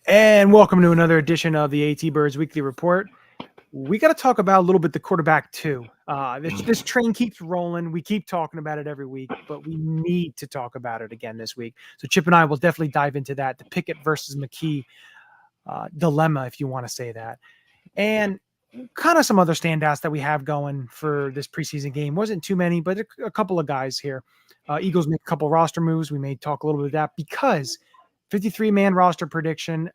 And welcome to another edition of the AATBirds Weekly Report. We got to talk about a little bit the quarterback too. This train keeps rolling. We keep talking about it every week, but we need to talk about it again this week. So Chip and I will definitely dive into that, the Pickett versus McKee dilemma, if you want to say that. And kind of some other standouts that we have going for this preseason game. Wasn't too many, but a couple of guys here. Eagles make a couple roster moves. We may talk a little bit of that because 53-man roster prediction.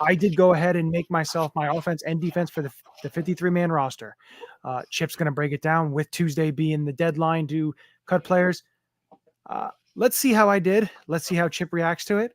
I did go ahead and make myself my offense and defense for the 53-man roster. Chip's going to break it down with Tuesday being the deadline to cut players. Let's see how I did. Let's see how Chip reacts to it.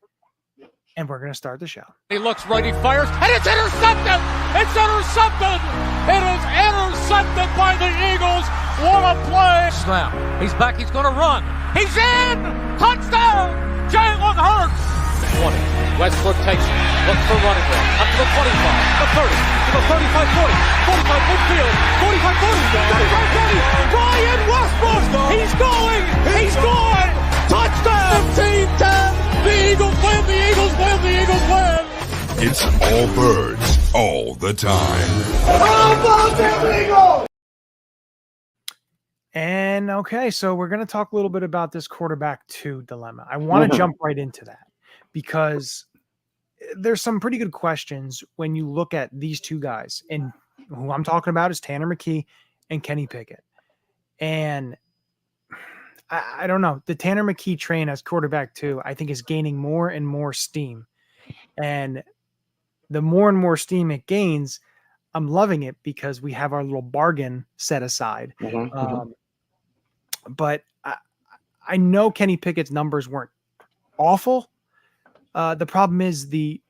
And we're going to start the show. He looks right, he fires, and it's intercepted! It's intercepted! It is intercepted by the Eagles. What a play! Snap. He's back, he's going to run. He's in! Touchdown! Jalen Hurts! 20. Westbrook takes it. Looks for running back. Up to the 25, the 30, to the 35-40, 45 midfield, 45-40, 45-30. Brian Westbrook! He's going! He's gone! Touchdown! 15-10! The Eagles win! The Eagles win! The Eagles win! It's all birds, all the time. How about them Eagles? And okay, so we're going to talk a little bit about this quarterback 2 dilemma. I want to jump right into that because there's some pretty good questions when you look at these two guys. And who I'm talking about is Tanner McKee and Kenny Pickett. And I don't know. The Tanner McKee train as quarterback 2, I think, is gaining more and more steam. And the more and more steam it gains, I'm loving it because we have our little bargain set aside. But I know Kenny Pickett's numbers weren't awful. The problem is the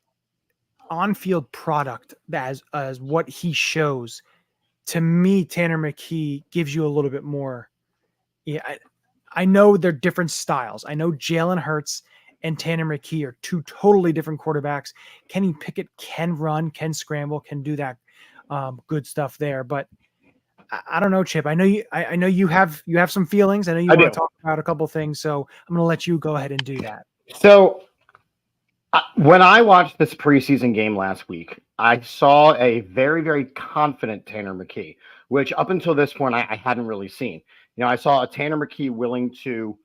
on-field product as what he shows. To me, Tanner McKee gives you a little bit more. Yeah, I know they're different styles. I know Jalen Hurts and Tanner McKee are 2 totally different quarterbacks. Kenny Pickett can run, can scramble, can do that good stuff there. But I don't know, Chip. I know you have some feelings. I know you want to talk about a couple things. So I'm going to let you go ahead and do that. So when I watched this preseason game last week, I saw a very, very confident Tanner McKee, which up until this point I hadn't really seen. You know, I saw a Tanner McKee willing to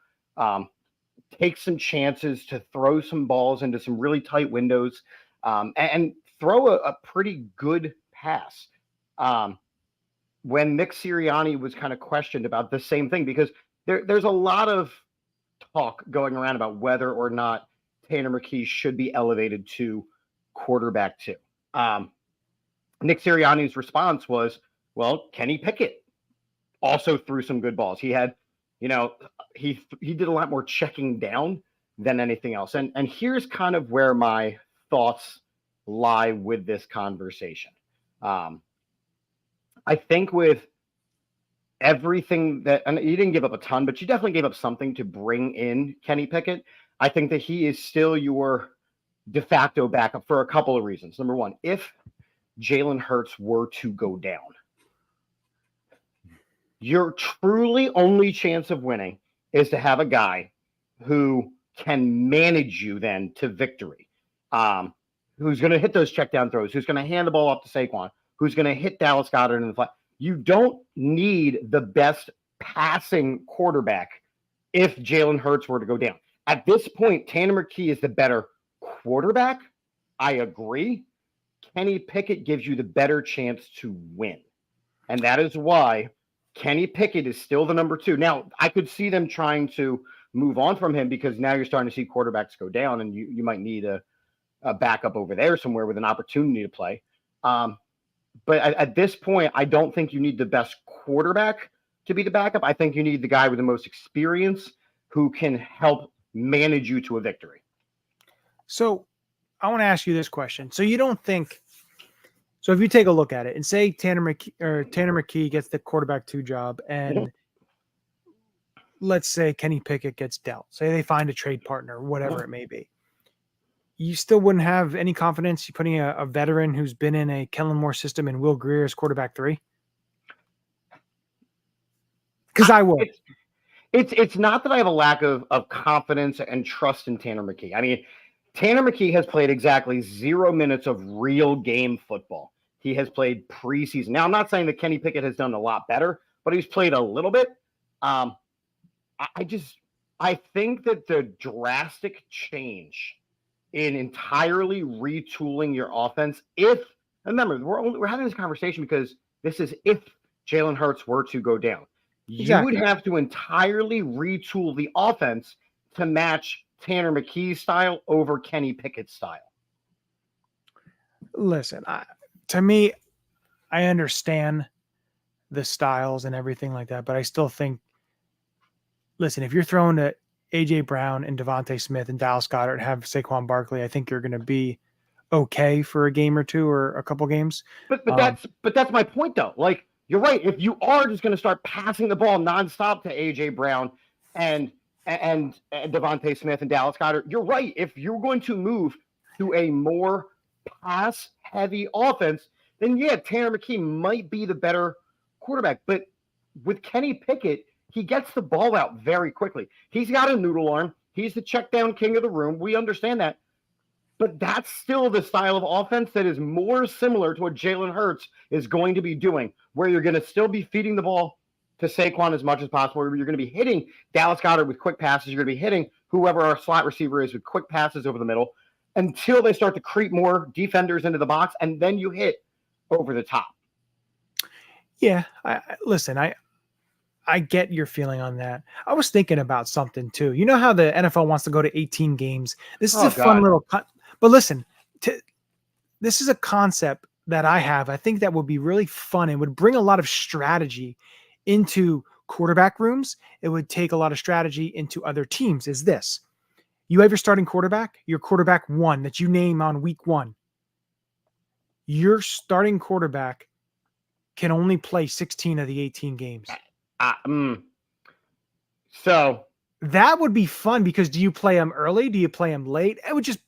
take some chances, to throw some balls into some really tight windows, and throw a pretty good pass. When Nick Sirianni was kind of questioned about the same thing, because there's a lot of talk going around about whether or not Tanner McKee should be elevated to quarterback 2. Nick Sirianni's response was, well, Kenny Pickett also threw some good balls. He had, he did a lot more checking down than anything else. And here's kind of where my thoughts lie with this conversation. I think with everything that, and you didn't give up a ton, but you definitely gave up something to bring in Kenny Pickett. I think that he is still your de facto backup for a couple of reasons. Number one, if Jalen Hurts were to go down, your truly only chance of winning is to have a guy who can manage you then to victory, who's going to hit those check down throws, who's going to hand the ball off to Saquon, who's going to hit Dallas Goedert in the flat. You don't need the best passing quarterback if Jalen Hurts were to go down. At this point, Tanner McKee is the better quarterback. I agree. Kenny Pickett gives you the better chance to win. And that is why Kenny Pickett is still the number 2. Now, I could see them trying to move on from him because now you're starting to see quarterbacks go down and you might need a backup over there somewhere with an opportunity to play. But at this point, I don't think you need the best quarterback to be the backup. I think you need the guy with the most experience who can help manage you to a victory. So I want to ask you this question. So you don't think, so if you take a look at it and say Tanner McKee gets the quarterback 2 job and let's say Kenny Pickett gets dealt, say they find a trade partner, whatever it may be. You still wouldn't have any confidence putting a veteran who's been in a Kellen Moore system and Will Grier as quarterback 3? Because I would. It's not that I have a lack of confidence and trust in Tanner McKee. I mean, Tanner McKee has played exactly 0 minutes of real game football. He has played preseason. Now, I'm not saying that Kenny Pickett has done a lot better, but he's played a little bit. I think that the drastic change in entirely retooling your offense, remember, we're having this conversation because this is if Jalen Hurts were to go down. Exactly. You would have to entirely retool the offense to match Tanner McKee's style over Kenny Pickett's style. Listen, to me, I understand the styles and everything like that, but I still think, listen, if you're throwing to A.J. Brown and Devontae Smith and Dallas Goedert and have Saquon Barkley, I think you're going to be okay for a game or two or a couple games. But that's my point, though. Like, you're right. If you are just going to start passing the ball nonstop to A.J. Brown and Devontae Smith and Dallas Goedert, you're right. If you're going to move to a more pass-heavy offense, then yeah, Tanner McKee might be the better quarterback. But with Kenny Pickett, he gets the ball out very quickly. He's got a noodle arm. He's the check down king of the room. We understand that. But that's still the style of offense that is more similar to what Jalen Hurts is going to be doing, where you're going to still be feeding the ball to Saquon as much as possible. You're going to be hitting Dallas Goedert with quick passes. You're going to be hitting whoever our slot receiver is with quick passes over the middle until they start to creep more defenders into the box, and then you hit over the top. Yeah, listen, I get your feeling on that. I was thinking about something too. You know how the NFL wants to go to 18 games? This is a fun little but listen, this is a concept that I have. I think that would be really fun and would bring a lot of strategy into quarterback rooms. It would take a lot of strategy into other teams. Is this: you have your starting quarterback, your quarterback one that you name on week 1. Your starting quarterback can only play 16 of the 18 games. So that would be fun because do you play them early? Do you play them late? It would just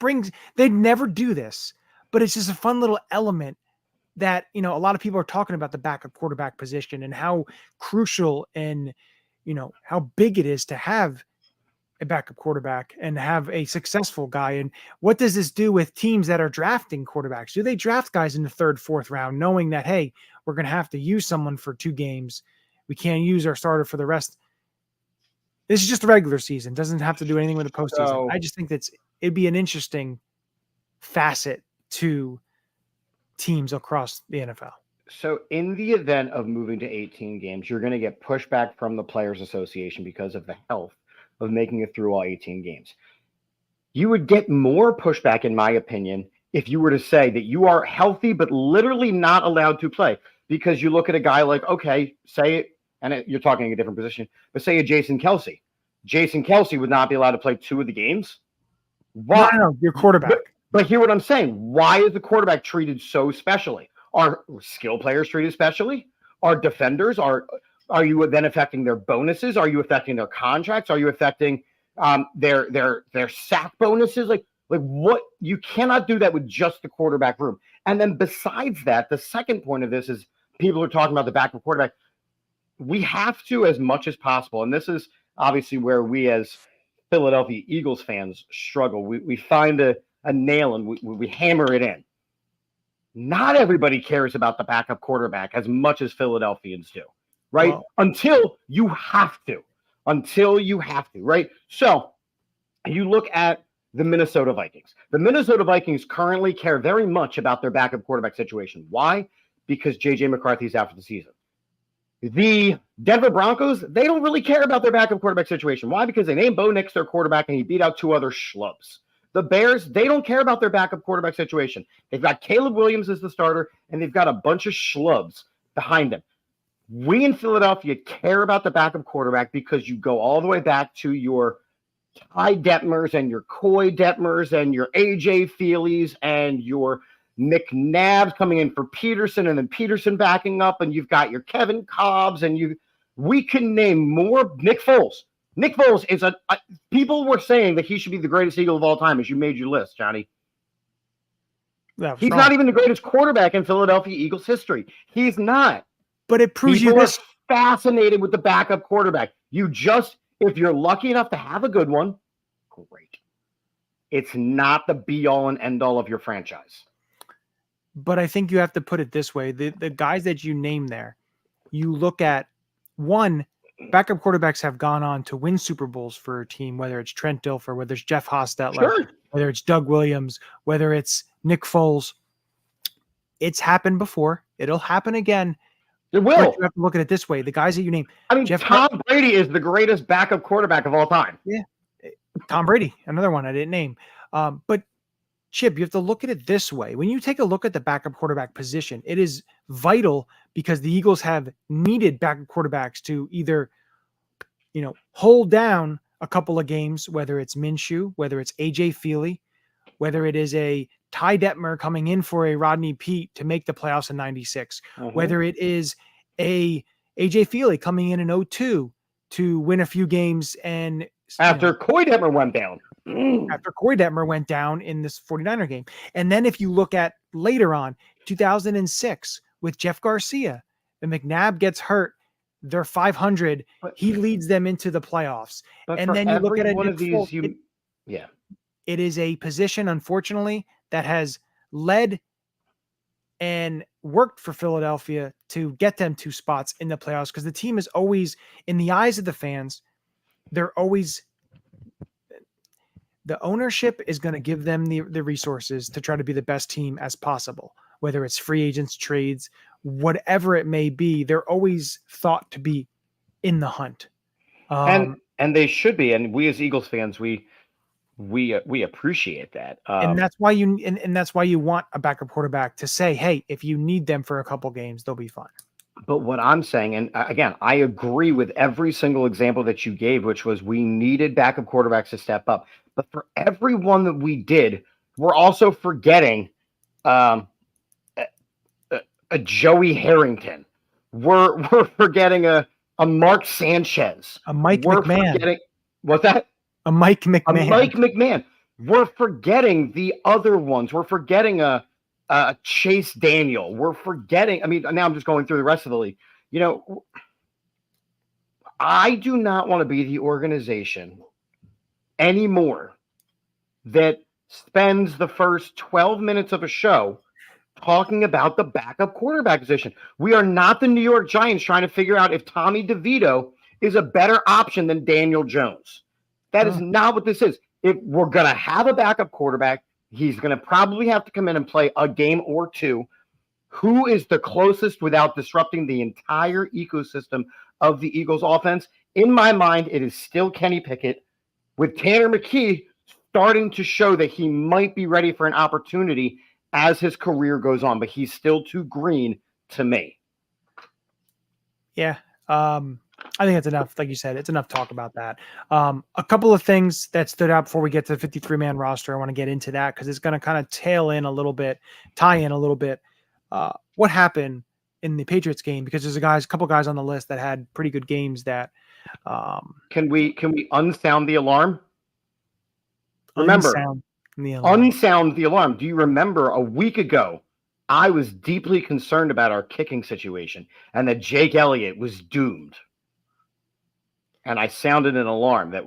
they'd never do this, but it's just a fun little element that, a lot of people are talking about the backup quarterback position and how crucial and, how big it is to have a backup quarterback and have a successful guy. And what does this do with teams that are drafting quarterbacks? Do they draft guys in the 3rd, 4th round, knowing that, hey, we're going to have to use someone for 2 games. We can't use our starter for the rest. This is just a regular season. Doesn't have to do anything with the postseason. So, I just think it'd be an interesting facet to teams across the NFL. So in the event of moving to 18 games, you're going to get pushback from the Players Association because of the health of making it through all 18 games. You would get more pushback, in my opinion, if you were to say that you are healthy but literally not allowed to play, because you look at a guy like, okay, say it, and you're talking a different position, but say a Jason Kelsey. Jason Kelsey would not be allowed to play 2 of the games. Why? No, your quarterback. But hear what I'm saying. Why is the quarterback treated so specially? Are skill players treated specially? Are defenders? Are you then affecting their bonuses? Are you affecting their contracts? Are you affecting their sack bonuses? Like what? You cannot do that with just the quarterback room. And then besides that, the second point of this is people are talking about the backup quarterback. We have to, as much as possible, and this is obviously where we as Philadelphia Eagles fans struggle. We find a nail and we hammer it in. Not everybody cares about the backup quarterback as much as Philadelphians do, right? Well, Until you have to, right? So you look at the Minnesota Vikings. The Minnesota Vikings currently care very much about their backup quarterback situation. Why? Because J.J. McCarthy's out for the season. The Denver Broncos, they don't really care about their backup quarterback situation. Why? Because they named Bo Nix their quarterback and he beat out 2 other schlubs. The Bears, they don't care about their backup quarterback situation. They've got Caleb Williams as the starter, and they've got a bunch of schlubs behind them. We in Philadelphia care about the backup quarterback because you go all the way back to your Ty Detmers and your Coy Detmers and your A.J. Feelys and your McNabb coming in for Peterson and then Peterson backing up, and you've got your Kevin Cobbs, and we can name more. Nick Foles. Nick Foles is people were saying that he should be the greatest Eagle of all time as you made your list, Johnny. He's not even the greatest quarterback in Philadelphia Eagles history. He's not. But it proves people you this. Fascinated with the backup quarterback. If you're lucky enough to have a good one, great. It's not the be all and end all of your franchise. But I think you have to put it this way. The guys that you name there, you look at one, backup quarterbacks have gone on to win Super Bowls for a team, whether it's Trent Dilfer, whether it's Jeff Hostetler, Sure. whether it's Doug Williams, whether it's Nick Foles. It's happened before. It'll happen again. It But will. you have to look at it this way. The guys that you name, I mean, Jeff Tom Brady is the greatest backup quarterback of all time. Tom Brady, another one I didn't name. But Chip, you have to look at it this way. When you take a look at the backup quarterback position, it is vital because the Eagles have needed backup quarterbacks to either, hold down a couple of games, whether it's Minshew, whether it's AJ Feely, whether it is a Ty Detmer coming in for a Rodney Peete to make the playoffs in 96, whether it is a AJ Feely coming in 02 to win a few games and After Coy Detmer went down. after Corey Detmer went down in this 49er game. And then if you look at later on, 2006 with Jeff Garcia, and McNabb gets hurt, they're 500. He leads them into the playoffs. But And for then you look every at one Nick of these, Foles, it is a position, unfortunately, that has led and worked for Philadelphia to get them 2 spots in the playoffs because the team is always, in the eyes of the fans, they're always – the ownership is going to give them the resources to try to be the best team as possible, whether it's free agents, trades, whatever it may be. They're always thought to be in the hunt. And they should be. And we as Eagles fans, we appreciate that. And that's why you want a backup quarterback to say, hey, if you need them for a couple games, they'll be fine. But what I'm saying, and again, I agree with every single example that you gave, which was we needed backup quarterbacks to step up. But for every one that we did, we're also forgetting a Joey Harrington. We're forgetting a Mark Sanchez. A Mike McMahon. What's that? A Mike McMahon. A Mike McMahon. We're forgetting the other ones. We're forgetting a Chase Daniel. We're forgetting. I mean, now I'm just going through the rest of the league. I do not want to be the organization anymore that spends the first 12 minutes of a show talking about the backup quarterback position. We are not the New York Giants trying to figure out if Tommy DeVito is a better option than Daniel Jones. That is not what this is. If we're going to have a backup quarterback, he's going to probably have to come in and play a game or two. Who is the closest without disrupting the entire ecosystem of the Eagles offense? In my mind, it is still Kenny Pickett, with Tanner McKee starting to show that he might be ready for an opportunity as his career goes on, but he's still too green to me. Yeah. I think that's enough. Like you said, it's enough talk about that. A couple of things that stood out before we get to the 53-man roster. I want to get into that because it's going to kind of tie in a little bit. What happened in the Patriots game? Because there's a couple guys on the list that had pretty good games that. Can we unsound the alarm? Remember, unsound the alarm. Do you remember a week ago, I was deeply concerned about our kicking situation and that Jake Elliott was doomed. And I sounded an alarm that,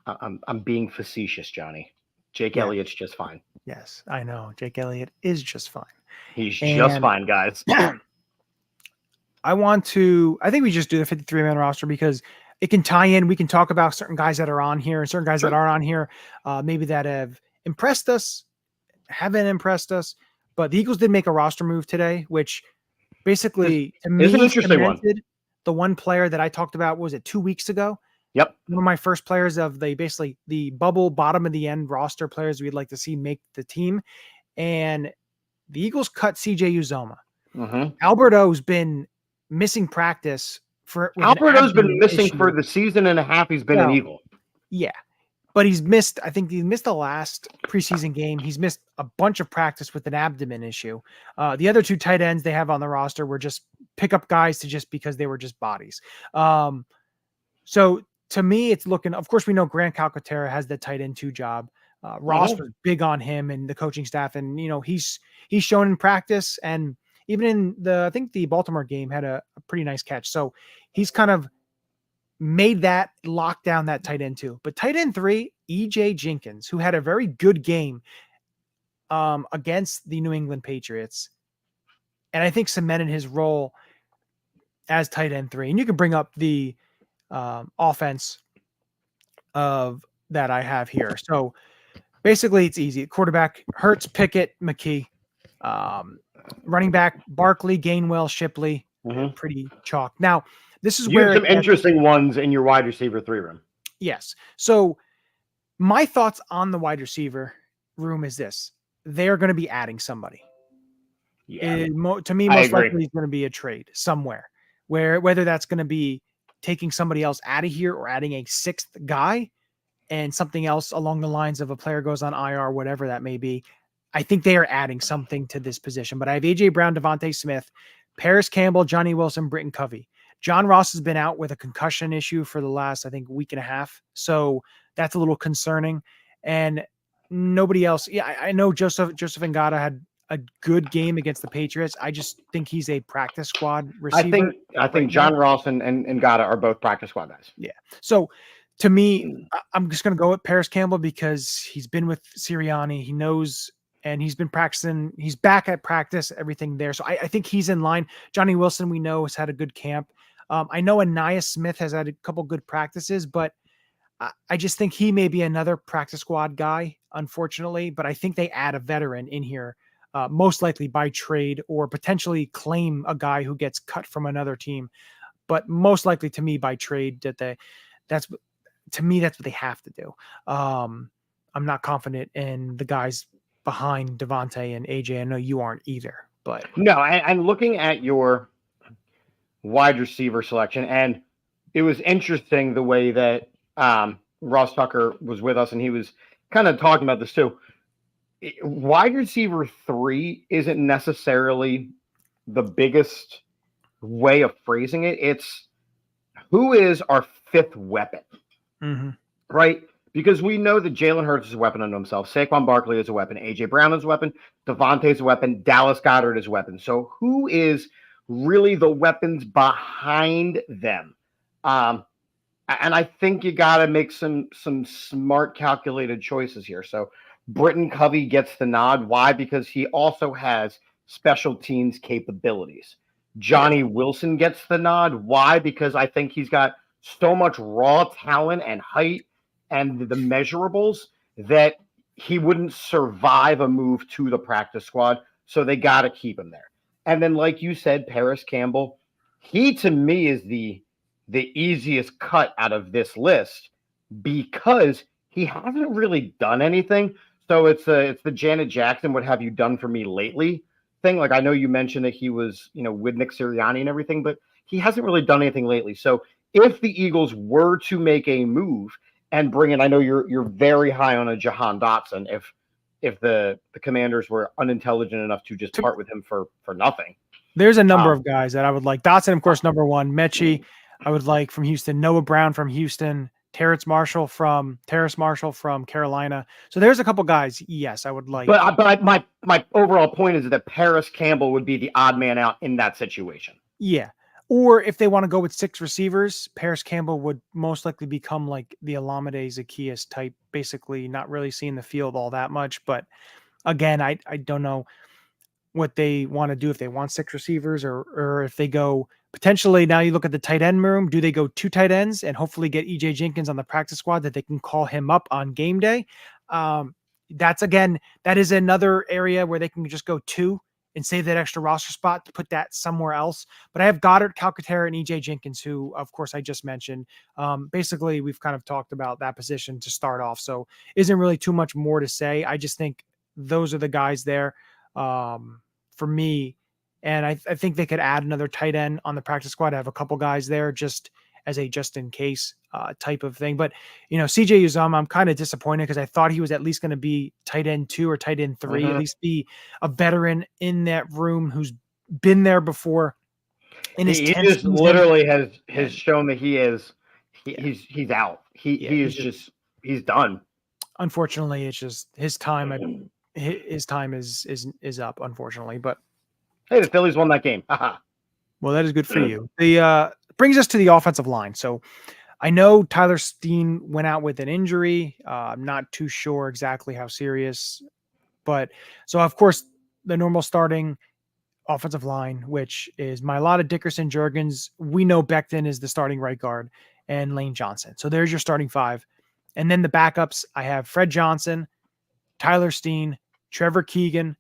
I'm being facetious, Johnny. Jake Elliott's just fine. Yes, I know. Jake Elliott is just fine. He's just fine, guys. I think we just do the 53-man roster because it can tie in. We can talk about certain guys that are on here and certain guys that aren't on here, maybe that have impressed us, haven't impressed us. But the Eagles did make a roster move today, which basically, to me, is an interesting one. The one player that I talked about, was it 2 weeks ago? Yep. One of my first players of the bubble bottom of the end roster players we'd like to see make the team. And the Eagles cut CJ Uzoma. Alberto's been missing practice Alberto's been missing for the season and a half. He's been an Eagle. Yeah. But he missed the last preseason game. He's missed a bunch of practice with an abdomen issue. The other 2 tight ends they have on the roster were just pickup guys because they were just bodies. So to me, it's looking, of course, we know Grant Calcaterra has the tight end 2 job. Ross was big on him and the coaching staff. And, he's shown in practice, and even in I think the Baltimore game had a pretty nice catch. So he's kind of made that lock down that tight end 2. But tight end 3, EJ Jenkins, who had a very good game against the New England Patriots, and I think cemented his role as tight end 3. And you can bring up the offense of that I have here. So basically, it's easy. Quarterback, Hurts, Pickett, McKee. Running back, Barkley, Gainwell, Shipley. Pretty chalk. Now, this is You where have some interesting ones in your wide receiver 3 room. Yes. So my thoughts on the wide receiver room is this. They're going to be adding somebody. Yeah. To me, most likely is going to be a trade somewhere, whether that's going to be taking somebody else out of here or adding a 6th guy and something else along the lines of a player goes on IR, whatever that may be. I think they are adding something to this position. But I have A.J. Brown, Devontae Smith, Paris Campbell, Johnny Wilson, Britton Covey. John Ross has been out with a concussion issue for the last, I think, week and a half. So that's a little concerning. And nobody else. Yeah, I know Joseph Ngata had a good game against the Patriots. I just think he's a practice squad receiver. I think John Ross and Ngata are both practice squad guys. Yeah. So to me, I'm just going to go with Paris Campbell because he's been with Sirianni. He knows, and he's been practicing. He's back at practice, everything there. So I think he's in line. Johnny Wilson, we know, has had a good camp. I know Anaya Smith has had a couple good practices, but I just think he may be another practice squad guy, unfortunately. But I think they add a veteran in here, most likely by trade or potentially claim a guy who gets cut from another team. But most likely to me by trade that's what they have to do. I'm not confident in the guys behind Devontae and AJ. I know you aren't either, but no, I'm looking at your wide receiver selection, and it was interesting the way that Ross Tucker was with us, and he was kind of talking about this too. Wide receiver 3 isn't necessarily the biggest way of phrasing it. It's who is our 5th weapon, right? Because we know that Jalen Hurts is a weapon unto himself. Saquon Barkley is a weapon. A.J. Brown is a weapon. Devontae is a weapon. Dallas Goedert is a weapon. So who is really the weapons behind them? And I think you got to make some smart, calculated choices here. So Britton Covey gets the nod. Why? Because he also has special teams capabilities. Johnny Wilson gets the nod. Why? Because I think he's got so much raw talent and height and the measurables that he wouldn't survive a move to the practice squad. So they got to keep him there. And then, like you said, Paris Campbell, he to me is the easiest cut out of this list because he hasn't really done anything. So it's the Janet Jackson, what have you done for me lately thing. Like I know you mentioned that he was, with Nick Sirianni and everything, but he hasn't really done anything lately. So if the Eagles were to make a move and bring in, I know you're very high on a Jahan Dotson. If the Commanders were unintelligent enough to just part with him for nothing. There's a number of guys that I would like. Dotson, of course, number 1. Mechie, I would like from Houston. Noah Brown from Houston. Terrace Marshall from Carolina. So there's a couple guys. Yes, I would like. But my overall point is that Paris Campbell would be the odd man out in that situation. Yeah. Or if they want to go with 6 receivers, Paris Campbell would most likely become like the Olamide Zaccheaus type, basically not really seeing the field all that much. But again, I don't know what they want to do, if they want 6 receivers or if they go potentially. Now you look at the tight end room. Do they go 2 tight ends and hopefully get EJ Jenkins on the practice squad that they can call him up on game day? That is another area where they can just go 2 and save that extra roster spot to put that somewhere else. But I have Goddard, Calcaterra, and EJ Jenkins, who, of course, I just mentioned. Basically, we've kind of talked about that position to start off, so isn't really too much more to say. I just think those are the guys there for me. And I think they could add another tight end on the practice squad. I have a couple guys there just as a just-in-case type of thing. But, CJ Uzomah, I'm kind of disappointed because I thought he was at least going to be tight end 2 or tight end 3, at least be a veteran in that room who's been there before. In his he just literally has shown that he's out. He's done. Unfortunately, it's just his time. His time is up, unfortunately. But hey, the Phillies won that game. Well, that is good for you. The brings us to the offensive line. So I know Tyler Steen went out with an injury. I'm not too sure exactly how serious, but so of course the normal starting offensive line, which is Mailata, Dickerson, Juergens. We know Becton is the starting right guard and Lane Johnson. So there's your starting five. And then the backups, I have Fred Johnson, Tyler Steen, Trevor Keegan,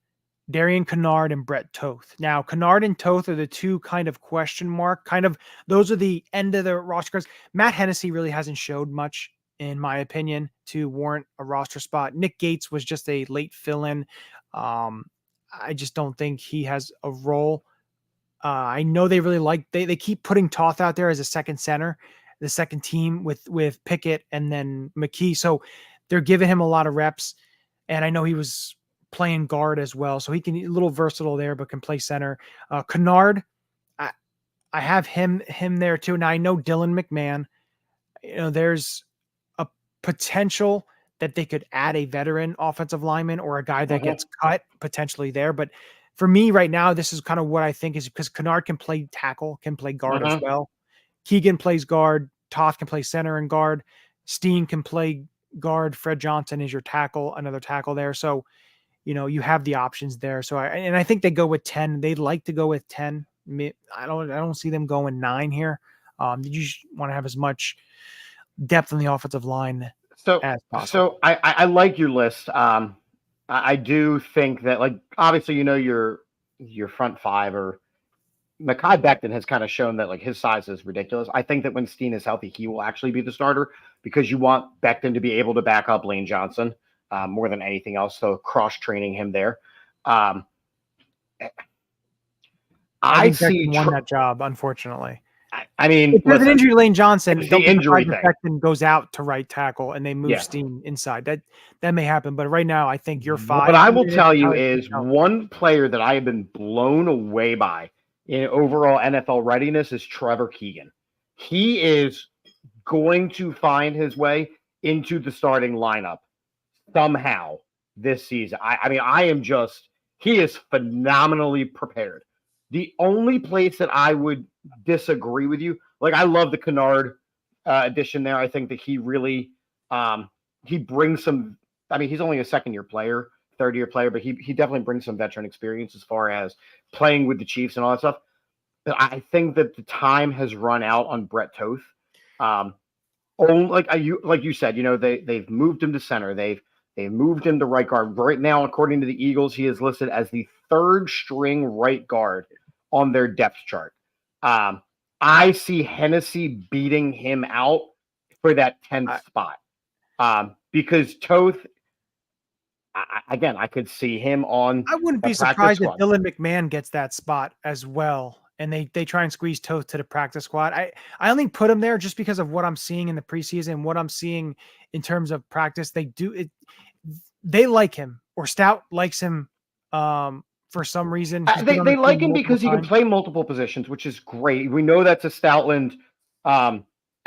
Darian Kennard, and Brett Toth. Now, Kennard and Toth are the two kind of question mark, those are the end of the roster cards. Matt Hennessy really hasn't showed much, in my opinion, to warrant a roster spot. Nick Gates was just a late fill-in. I just don't think he has a role. I know they really they keep putting Toth out there as a second center, the second team with Pickett and then McKee. So they're giving him a lot of reps. And I know he was playing guard as well. So he can a little versatile there, but can play center. Kennard, I have him there too. Now I know Dylan McMahon, there's a potential that they could add a veteran offensive lineman or a guy that gets cut potentially there. But for me right now, this is kind of what I think is because Kennard can play tackle, can play guard as well. Keegan plays guard. Toth can play center and guard. Steen can play guard. Fred Johnson is your tackle, another tackle there. So, you have the options there. So I think they go with 10. They'd like to go with 10. I don't see them going 9 here. You just want to have as much depth on the offensive line as possible. So I like your list. I do think that, like, obviously, your front five or Mekhi Becton has kind of shown that, like, his size is ridiculous. I think that when Steen is healthy, he will actually be the starter because you want Becton to be able to back up Lane Johnson more than anything else. So cross-training him there. I think Becton won that job, unfortunately. I mean, if there's an injury to Lane Johnson, the injury thing. Becton goes out to right tackle and they move Steen inside. That may happen, but right now I think you're fine. What I will tell you is one player that I have been blown away by in overall NFL readiness is Trevor Keegan. He is going to find his way into the starting lineup somehow this season. He is phenomenally prepared. The only place that I would disagree with you, like, I love the Kennard addition there. I think that he really he brings some. I mean, he's only a second-year player, third-year player, but he definitely brings some veteran experience as far as playing with the Chiefs and all that stuff. But I think that the time has run out on Brett Toth. Like you said, they've moved him to center. They've moved him to right guard. Right now, according to the Eagles, he is listed as the third string right guard on their depth chart. I see Hennessy beating him out for that 10th spot. Because Toth, I could see him on. I wouldn't be surprised if Dylan McMahon gets that spot as well. And they try and squeeze Toth to the practice squad. I only put him there just because of what I'm seeing in the preseason, what I'm seeing in terms of practice. They like him, or Stout likes him for some reason. They like him because he can play multiple positions, which is great. We know that's a Stoutland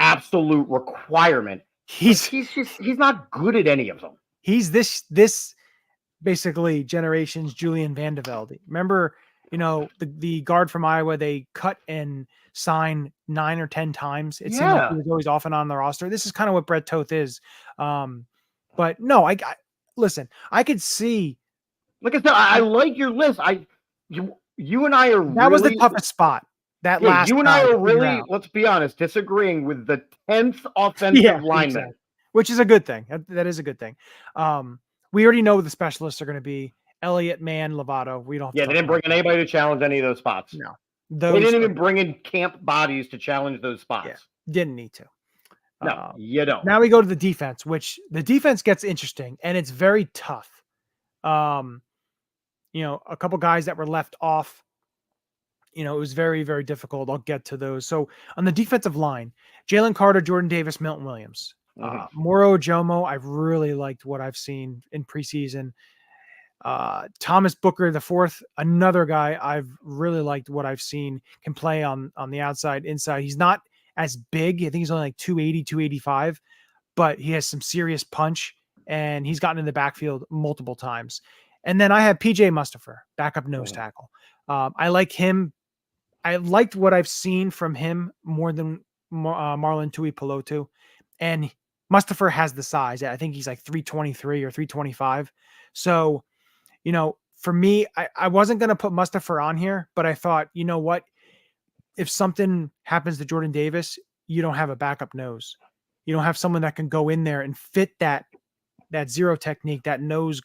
absolute requirement. He's not good at any of them. He's this basically generation's Julian Vandevelde. Remember, the guard from Iowa, they cut and sign 9 or 10 times. It seems like he was always off and on the roster. This is kind of what Brett Toth is. But no, listen, I could see. Like I said, I like your list. You and I are that was the toughest spot. You and I are really, let's be honest, disagreeing with the 10th offensive lineman. Exactly. Which is a good thing. That is a good thing. We already know what the specialists are going to be. Elliott, Mann, Lovato. We don't. They didn't bring in anybody to challenge any of those spots. No, they didn't even bring in camp bodies to challenge those spots. Yeah, didn't need to. No, you don't. Now we go to the defense, which the defense gets interesting and it's very tough. A couple guys that were left off. It was very, very difficult. I'll get to those. So on the defensive line, Jalen Carter, Jordan Davis, Milton Williams, Moro Ojomo. I've really liked what I've seen in preseason. Thomas Booker IV, another guy I've really liked what I've seen, can play on the outside, inside. He's not as big. I think he's only like 280, 285, but he has some serious punch and he's gotten in the backfield multiple times. And then I have PJ Mustipher, backup nose tackle. I like him. I liked what I've seen from him more than Marlon Tuipulotu, and Mustafa has the size. I think he's like 323 or 325. So, for me, I wasn't going to put Mustafa on here, but I thought, you know what? If something happens to Jordan Davis, you don't have a backup nose. You don't have someone that can go in there and fit that zero technique, that nose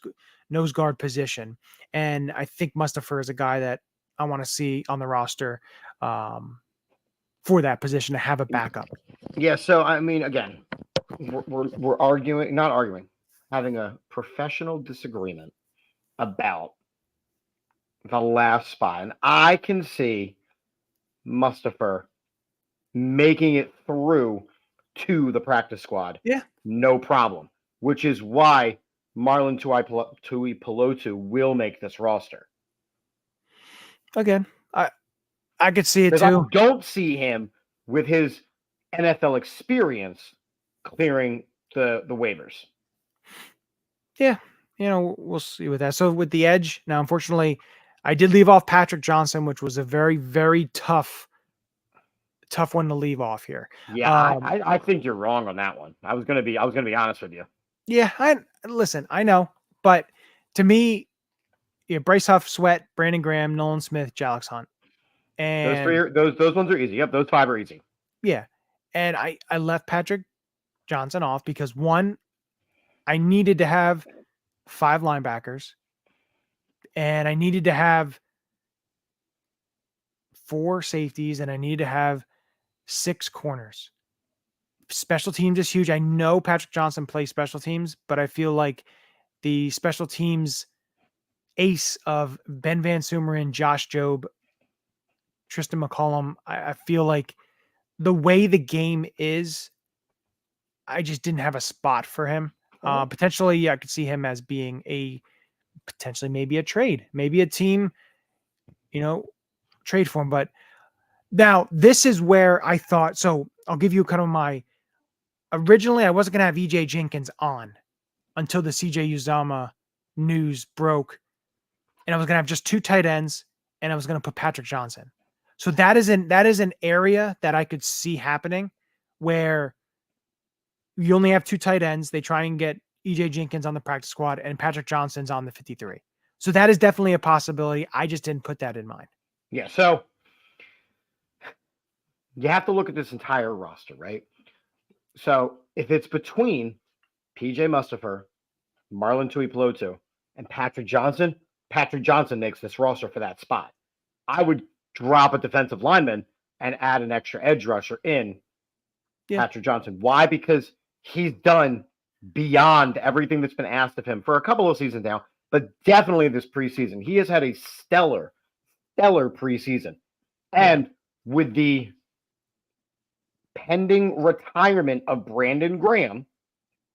guard position. And I think Mustafa is a guy that I want to see on the roster for that position to have a backup. Yeah. So, I mean, again, we're arguing, not arguing, having a professional disagreement about the last spot. And I can see Mustafa making it through to the practice squad. Yeah. No problem. Which is why Marlon Tuipulotu will make this roster. Again, I could see it too. I don't see him with his NFL experience clearing the waivers. Yeah, we'll see with that. So with the edge, now unfortunately, I did leave off Patrick Johnson, which was a very, very tough one to leave off here. Yeah, I think you're wrong on that one. I was gonna be honest with you. Yeah, I know, but to me, Bryce Huff, Sweat, Brandon Graham, Nolan Smith, Jalix Hunt, and those ones are easy. Yep, those 5 are easy. Yeah, and I left Patrick Johnson off because one, I needed to have 5 linebackers, and I needed to have 4 safeties, and I needed to have 6 corners. Special teams is huge. I know Patrick Johnson plays special teams, but I feel like the special teams ace of Ben Van Sumeren, Josh Jobe, Tristan McCollum, I feel like the way the game is, I just didn't have a spot for him. Potentially, I could see him as being potentially maybe a trade, maybe a team, trade for him. But now this is where I thought, so I'll give you kind of originally I wasn't going to have EJ Jenkins on until the CJ Uzama news broke. And I was going to have just 2 tight ends, and I was going to put Patrick Johnson. So that is an area that I could see happening where you only have 2 tight ends. They try and get EJ Jenkins on the practice squad and Patrick Johnson's on the 53. So that is definitely a possibility. I just didn't put that in mind. Yeah. So you have to look at this entire roster, right? So if it's between PJ Mustafa, Marlon Tuipulotu, and Patrick Johnson makes this roster for that spot. I would drop a defensive lineman and add an extra edge rusher in Patrick Johnson. Why? Because he's done beyond everything that's been asked of him for a couple of seasons now, but definitely this preseason. He has had a stellar preseason. And with the pending retirement of Brandon Graham,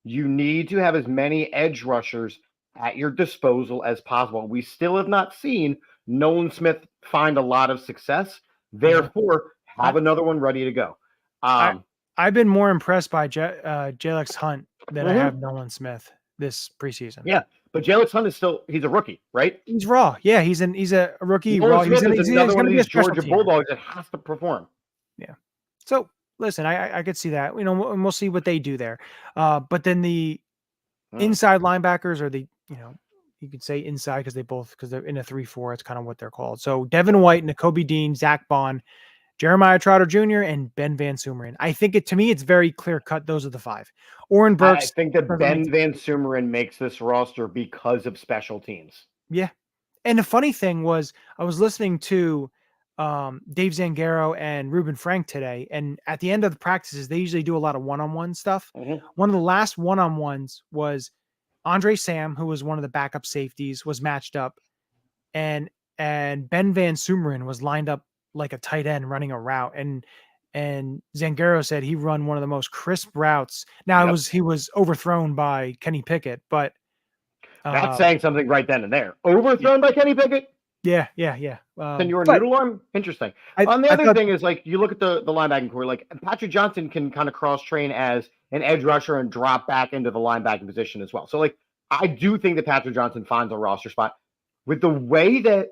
you need to have as many edge rushers at your disposal as possible. We still have not seen Nolan Smith find a lot of success. Therefore, have another one ready to go. I've been more impressed by Jalix Hunt than I have Nolan Smith this preseason. Yeah, but Jalix Hunt he's a rookie, right? He's raw. Yeah, he's a rookie. Nolan raw. Smith He's another one of these Georgia Bulldogs that has to perform. Yeah. So listen, I could see that, and we'll see what they do there. But then the inside linebackers, or you could say inside because they're in a 3-4. It's kind of what they're called. So Devin White, Nakobe Dean, Zach Bond, Jeremiah Trotter Jr., and Ben Van Sumeren. I think to me, it's very clear cut. Those are the 5. Oren Burks. I think that Ben Van Sumeren makes this roster because of special teams. Yeah. And the funny thing was, I was listening to Dave Zangaro and Ruben Frank today, and at the end of the practices, they usually do a lot of one-on-one stuff. One of the last one-on-ones was Andre Sam, who was one of the backup safeties, was matched up, and Ben Van Sumeren was lined up like a tight end running a route, and Zangaro said he run one of the most crisp routes. Now he was overthrown by Kenny Pickett, but that's saying something right then and there. Overthrown by Kenny Pickett? Yeah. Then you're a noodle arm? Interesting. The other thing is, like, you look at the linebacking core, like Patrick Johnson can kind of cross-train as an edge rusher and drop back into the linebacking position as well. So, like, I do think that Patrick Johnson finds a roster spot. With the way that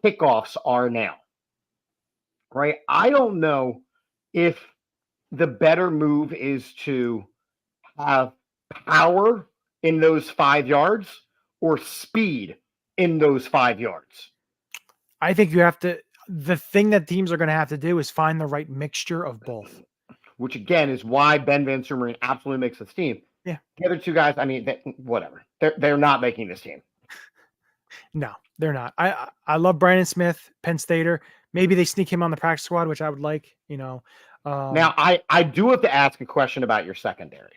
kickoffs are now, right? I don't know if the better move is to have power in those 5 yards or speed in those 5 yards? I think you have to. The thing that teams are going to have to do is find the right mixture of both. Which again is why Ben Van Sumeren absolutely makes this team. Yeah. The other two guys, I mean, whatever. They're not making this team. No, they're not. I love Brandon Smith, Penn Stater. Maybe they sneak him on the practice squad, which I would like. Now, I do have to ask a question about your secondary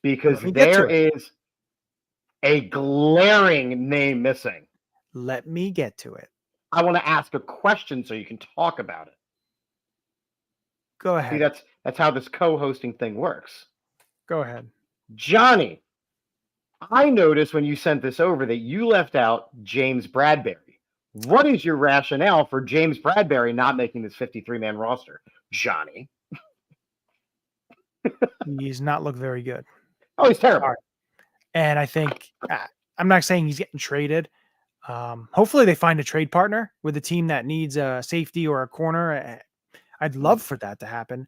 because Let me get to there is a glaring name missing. let me get to it. I want to ask a question so you can talk about it. Go See, ahead. that's how this co-hosting thing works. Go ahead. Johnny, I noticed when you sent this over that you left out James Bradbury. What is your rationale for James Bradbury not making this 53-man roster, Johnny? He's not looked very good. Oh, he's terrible. Sorry. And I think I'm not saying he's getting traded. Hopefully they find a trade partner with a team that needs a safety or a corner. I'd love for that to happen,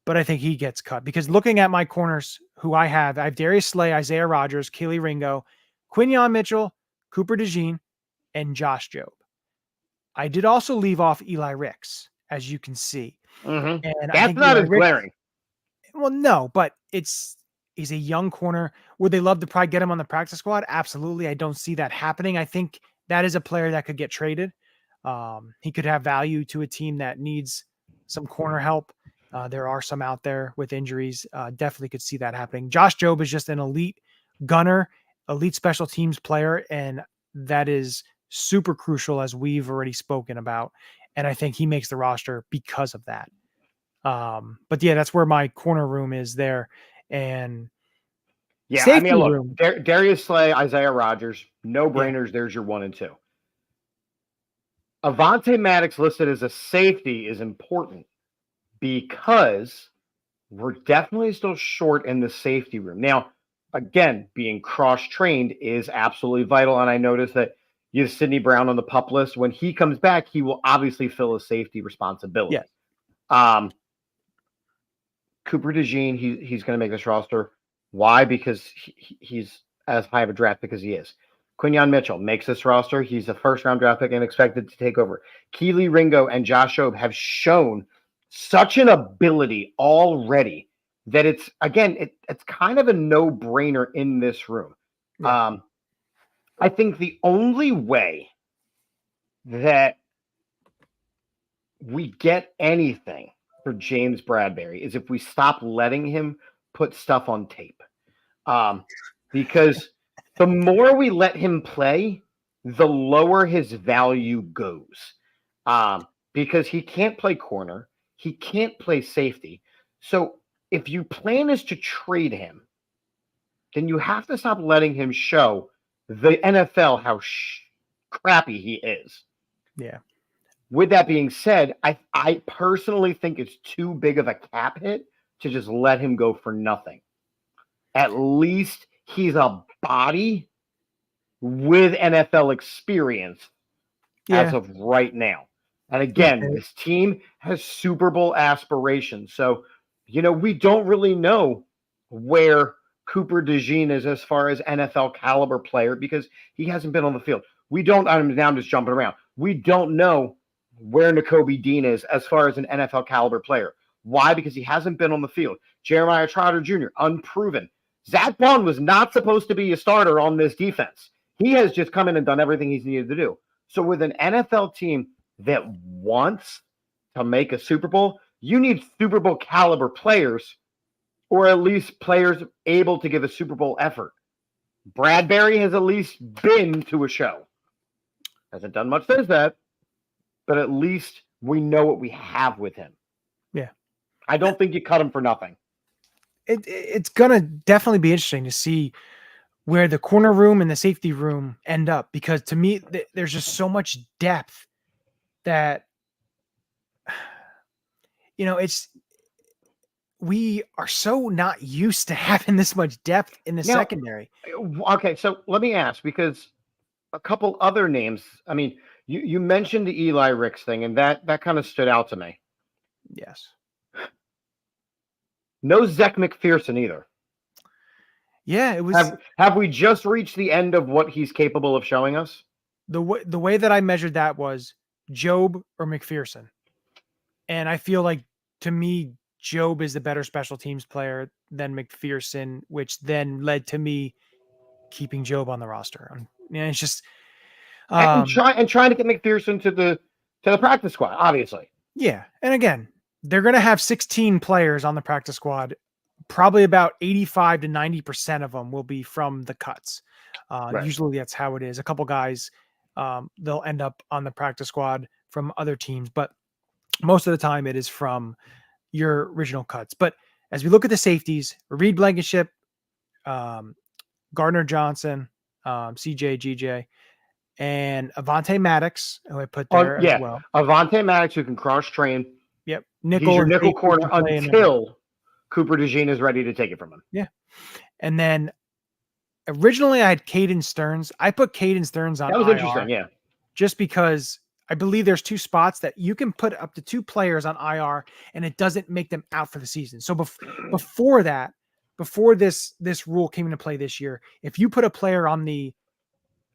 but I think he gets cut because looking at my corners, who I have Darius Slay, Isaiah Rodgers, Kealy Ringo, Quinyon Mitchell, Cooper DeJean, and Josh Jobe. I did also leave off Eli Ricks, as you can see. Mm-hmm. And That's not as glaring. Well, no, but he's a young corner. Would they love to probably get him on the practice squad? Absolutely. I don't see that happening. I think that is a player that could get traded. He could have value to a team that needs some corner help. There are some out there with injuries. Definitely could see that happening. Josh Jobe is just an elite gunner, elite special teams player, and that is super crucial as we've already spoken about. And I think he makes the roster because of that. But yeah, that's where my corner room is there. And yeah, safety I mean, look, room. Darius Slay, Isaiah Rodgers, no brainers. Yeah. There's your 1 and 2. Avonte Maddox listed as a safety is important because we're definitely still short in the safety room. Now, again, being cross-trained is absolutely vital. And I noticed that you have Sidney Brown on the PUP list. When he comes back, he will obviously fill a safety responsibility. Yeah. Cooper DeJean, he's going to make this roster. Why? Because he's as high of a draft pick as he is. Quinyon Mitchell makes this roster. He's a first-round draft pick and expected to take over. Kealy Ringo and Josh Jobe have shown such an ability already that it's kind of a no-brainer in this room. Yeah. I think the only way that we get anything for James Bradbury is if we stop letting him put stuff on tape. Because the more we let him play, the lower his value goes. Because he can't play corner. He can't play safety. So if your plan is to trade him, then you have to stop letting him show the NFL how crappy he is. Yeah. With that being said, I personally think it's too big of a cap hit to just let him go for nothing. At least he's a body with NFL experience as of right now. And again, this team has Super Bowl aspirations. So, we don't really know where Cooper DeJean is as far as NFL caliber player because he hasn't been on the field. Now I'm just jumping around. We don't know where Nakobe Dean is as far as an NFL caliber player. Why? Because he hasn't been on the field. Jeremiah Trotter Jr., unproven. Zach Bond was not supposed to be a starter on this defense. He has just come in and done everything he's needed to do. So with an NFL team that wants to make a Super Bowl, you need Super Bowl caliber players, or at least players able to give a Super Bowl effort. Bradbury has at least been to a show. Hasn't done much since that, but at least we know what we have with him. Yeah. I don't think you cut him for nothing. It's going to definitely be interesting to see where the corner room and the safety room end up, because to me, there's just so much depth that, we are so not used to having this much depth in the secondary. Okay, so let me ask, because a couple other names, I mean, you mentioned the Eli Ricks thing, and that kind of stood out to me. Yes. No Zach McPherson either. Yeah, it was Have we just reached the end of what he's capable of showing us? the way that I measured that was Job or McPherson. And I feel like, to me, Job is the better special teams player than McPherson, which then led to me keeping Job on the roster. It's just And trying to get McPherson to the practice squad, obviously. yeah. And again, they're going to have 16 players on the practice squad. Probably about 85 to 90% of them will be from the cuts. Right. Usually that's how it is. A couple guys, they'll end up on the practice squad from other teams, but most of the time it is from your original cuts. But as we look at the safeties, Reed Blankenship, Gardner Johnson, CJ, GJ, and Avonte Maddox, who I put there as well. Avonte Maddox, who can cross train. Yep. He's your nickel corner until Cooper DeJean is ready to take it from him. Yeah. And then originally I had Caden Stearns. I put Caden Stearns on That was IR, interesting, yeah. just because I believe there's 2 spots that you can put up to 2 players on IR and it doesn't make them out for the season. So before this rule came into play this year, if you put a player on the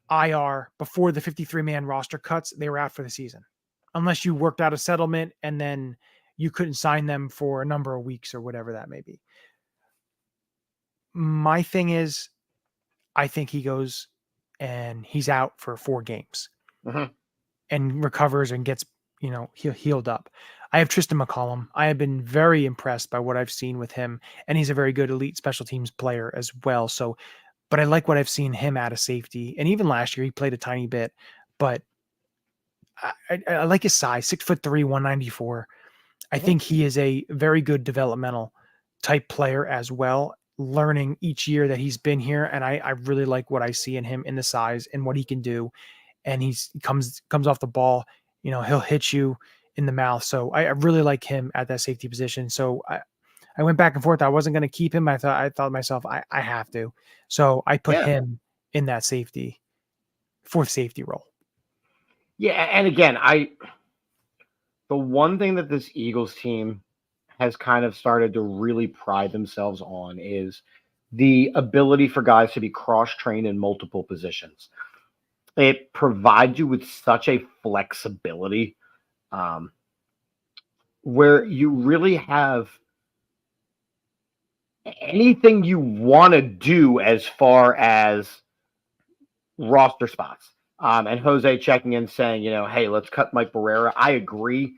IR before the 53-man roster cuts, they were out for the season, unless you worked out a settlement and then you couldn't sign them for a number of weeks or whatever that may be. My thing is, I think he goes and he's out for 4 games and recovers and gets, healed up. I have Tristan McCollum. I have been very impressed by what I've seen with him, and he's a very good elite special teams player as well. So, but I like what I've seen him out of safety. And even last year, he played a tiny bit, but I like his size, 6'3", 194. I think he is a very good developmental type player as well, learning each year that he's been here. And I really like what I see in him, in the size and what he can do. And he comes off the ball, he'll hit you in the mouth. So I really like him at that safety position. So I went back and forth. I wasn't going to keep him. I thought to myself, I have to. So I put him in that safety, 4th safety role. Yeah. And again, the one thing that this Eagles team has kind of started to really pride themselves on is the ability for guys to be cross-trained in multiple positions. It provides you with such a flexibility where you really have anything you want to do as far as roster spots. And Jose checking in saying, hey, let's cut Mike Barrera. I agree.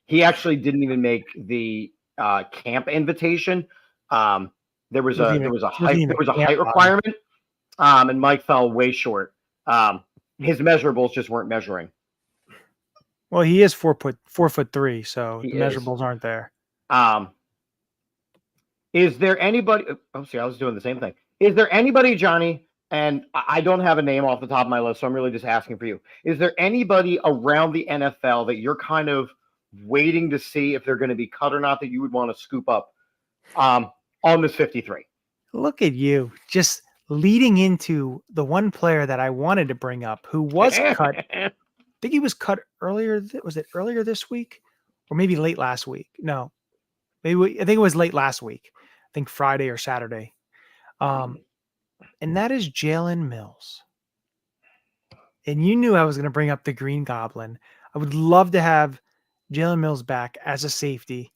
He actually didn't even make the camp invitation. There was a height requirement, and Mike fell way short. His measurables just weren't measuring. Well, he is 4'3", so the measurables aren't there. Is there anybody? Oh, see, I was doing the same thing. Is there anybody, Johnny? And I don't have a name off the top of my list, so I'm really just asking for you. Is there anybody around the NFL that you're kind of waiting to see if they're going to be cut or not that you would want to scoop up on this 53? Look at you, just leading into the one player that I wanted to bring up who was cut. I think he was cut earlier. Was it earlier this week or maybe late last week? No, I think it was late last week. I think Friday or Saturday. And that is Jalen Mills. And you knew I was going to bring up the Green Goblin. I would love to have Jalen Mills back as a safety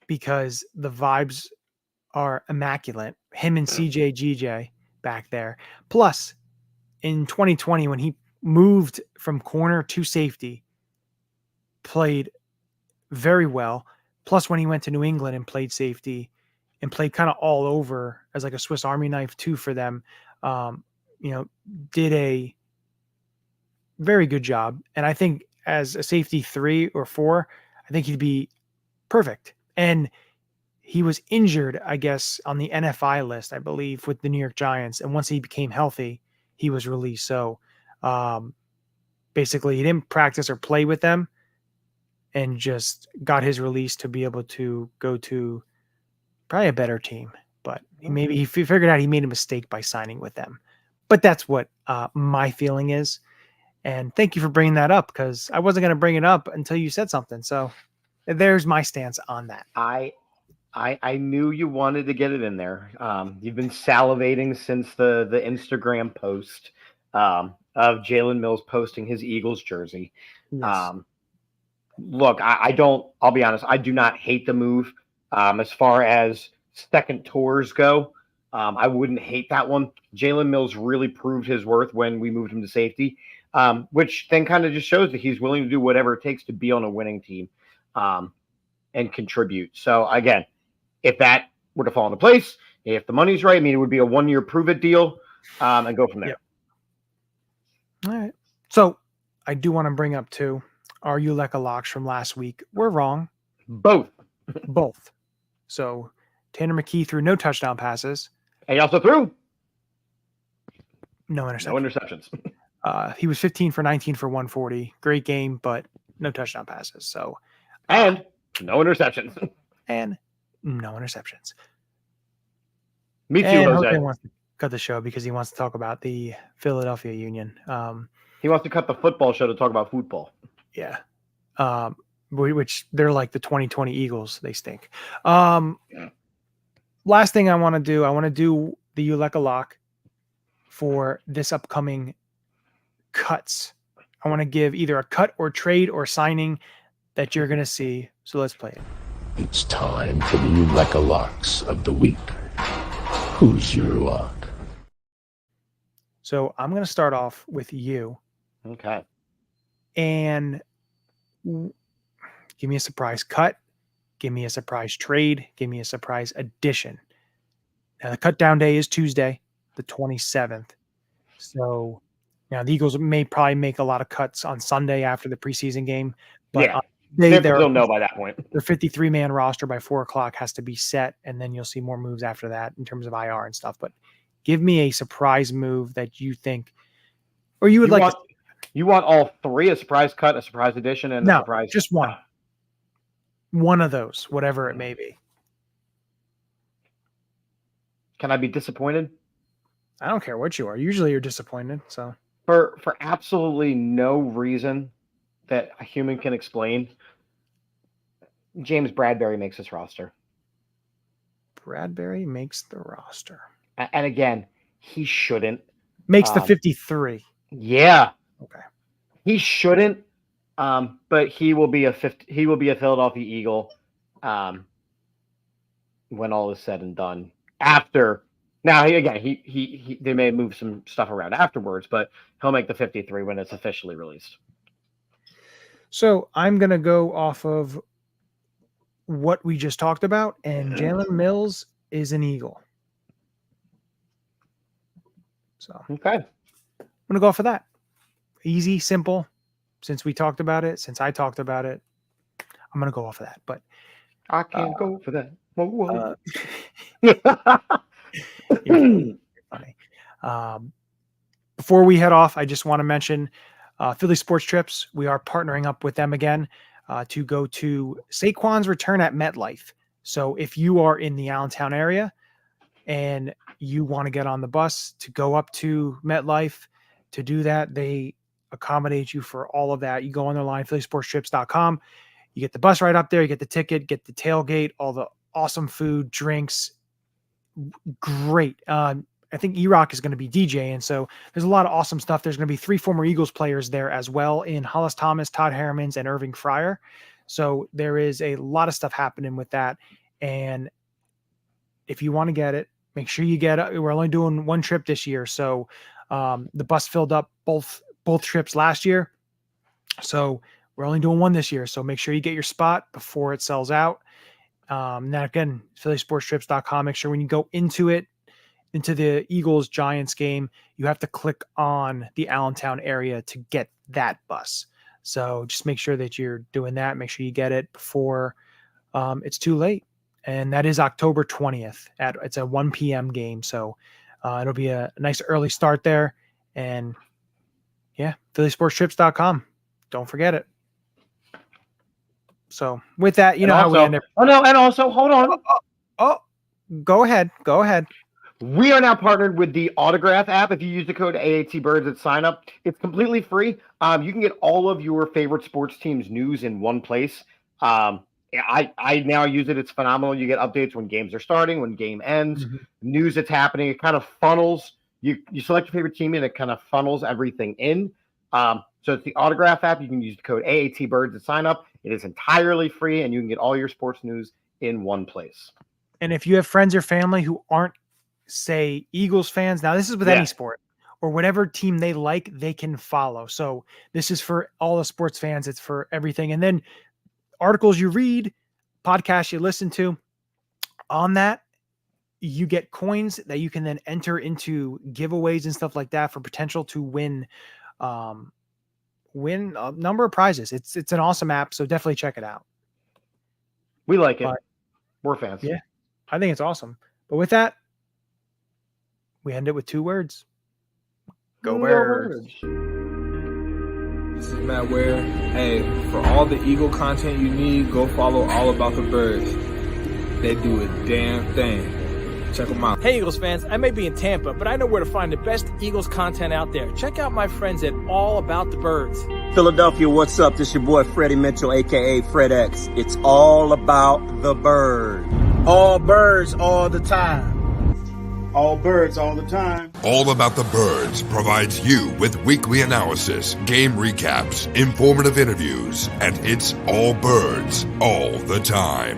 because the vibes are immaculate. Him and CJ GJ back there. Plus, in 2020, when he moved from corner to safety, played very well. Plus, when he went to New England and played safety and played kind of all over as like a Swiss Army knife too for them, did a very good job. And I think as a safety 3 or 4, I think he'd be perfect. And he was injured, I guess, on the NFI list, I believe, with the New York Giants. And once he became healthy, he was released. So basically he didn't practice or play with them and just got his release to be able to go to probably a better team. But maybe he figured out he made a mistake by signing with them. But that's what my feeling is. And thank you for bringing that up because I wasn't going to bring it up until you said something. So there's my stance on that. I knew you wanted to get it in there. You've been salivating since the Instagram post of Jalen Mills posting his Eagles jersey. Yes. Look, I'll be honest, I do not hate the move. As far as second tours go, I wouldn't hate that one. Jalen Mills really proved his worth when we moved him to safety, which then kind of just shows that he's willing to do whatever it takes to be on a winning team and contribute. So, again, if that were to fall into place, if the money's right, I mean, it would be a 1-year prove-it deal and go from there. Yep. All right. So I do want to bring up, too, our Ulecka locks from last week. We're wrong. Both. So Tanner McKee threw no touchdown passes. And he also threw No interceptions. He was 15 for 19 for 140. Great game, but no touchdown passes. So and no interceptions. Me too, and Jose. Jose wants to cut the show because he wants to talk about the Philadelphia Union. He wants to cut the football show to talk about football. Yeah. Which they're like the 2020 Eagles. They stink. Last thing I want to do the Ulecka lock for this upcoming cuts. I want to give either a cut or trade or signing that you're going to see. So let's play it. It's time for the Ulecka locks of the week. Who's your lock? So I'm going to start off with you. Okay. And give me a surprise cut. Give me a surprise trade. Give me a surprise addition. Now, the cut down day is Tuesday, the 27th. So now the Eagles may probably make a lot of cuts on Sunday after the preseason game. But yeah, they'll know by that point. Their 53-man roster by 4 o'clock has to be set, and then you'll see more moves after that in terms of IR and stuff. But give me a surprise move that you think, or you would You want all three: a surprise cut, a surprise addition, and a surprise. Just one. One of those, whatever it may be. Can I be disappointed? I don't care what you are. Usually you're disappointed. So for absolutely no reason that a human can explain, James Bradbury makes this roster. Bradbury makes the roster. And again, he shouldn't. Makes the 53. Yeah. Okay. He shouldn't. But he will be a Philadelphia Eagle when all is said and done. After now, he they may move some stuff around afterwards, but he'll make the 53 when it's officially released. So I'm gonna go off of what we just talked about, and Jalen Mills is an Eagle. So okay, I'm gonna go off of that. Easy, simple. Since we talked about it, since I talked about it, I'm going to go off of that. But I can't go for that. Whoa. Funny. Before we head off, I just want to mention Philly Sports Trips. We are partnering up with them again to go to Saquon's return at MetLife. So if you are in the Allentown area and you want to get on the bus to go up to MetLife to do that, they accommodate you for all of that. You go on their line, phillysportstrips.com. You get the bus right up there. You get the ticket, get the tailgate, all the awesome food, drinks. Great. I think E-Rock is going to be DJing. So there's a lot of awesome stuff. There's going to be 3 former Eagles players there as well in Hollis Thomas, Todd Harrimans, and Irving Fryer. So there is a lot of stuff happening with that. And if you want to get it, make sure you get it. We're only doing one trip this year. So the bus filled up both trips last year. So we're only doing one this year. So make sure you get your spot before it sells out. Now again, phillysportstrips.com. Make sure when you go into the Eagles Giants game, you have to click on the Allentown area to get that bus. So just make sure that you're doing that. Make sure you get it before it's too late. And that is October 20th. It's a 1 p.m. game. So it'll be a nice early start there. And yeah, phillysportstrips.com. Don't forget it. So with that, how we end it. Oh, no. And also, hold on. Oh, go ahead. We are now partnered with the Autograph app. If you use the code AATBirds at sign up, it's completely free. You can get all of your favorite sports teams' news in one place. I now use it. It's phenomenal. You get updates when games are starting, when game ends, news that's happening. It kind of funnels. You select your favorite team, and it kind of funnels everything in. So it's the Autograph app. You can use the code AATBirds to sign up. It is entirely free, and you can get all your sports news in one place. And if you have friends or family who aren't, say, Eagles fans, now this is with any sport, or whatever team they like, they can follow. So this is for all the sports fans. It's for everything. And then articles you read, podcasts you listen to, on that, you get coins that you can then enter into giveaways and stuff like that for potential to win a number of prizes. It's an awesome app, so definitely check it out. We like it. We're fans. Yeah, I think it's awesome. But with that, we end it with 2 words. Go Birds. This is Matt Ware. Hey, for all the Eagle content you need, go follow All About the Birds. They do a damn thing. Check them out. Hey, Eagles fans, I may be in Tampa, but I know where to find the best Eagles content out there. Check out my friends at All About the Birds. Philadelphia, what's up? This your boy Freddie Mitchell, a.k.a. Fred X. It's all about the bird. All birds all the time. All birds all the time. All About the Birds provides you with weekly analysis, game recaps, informative interviews, and it's all birds all the time.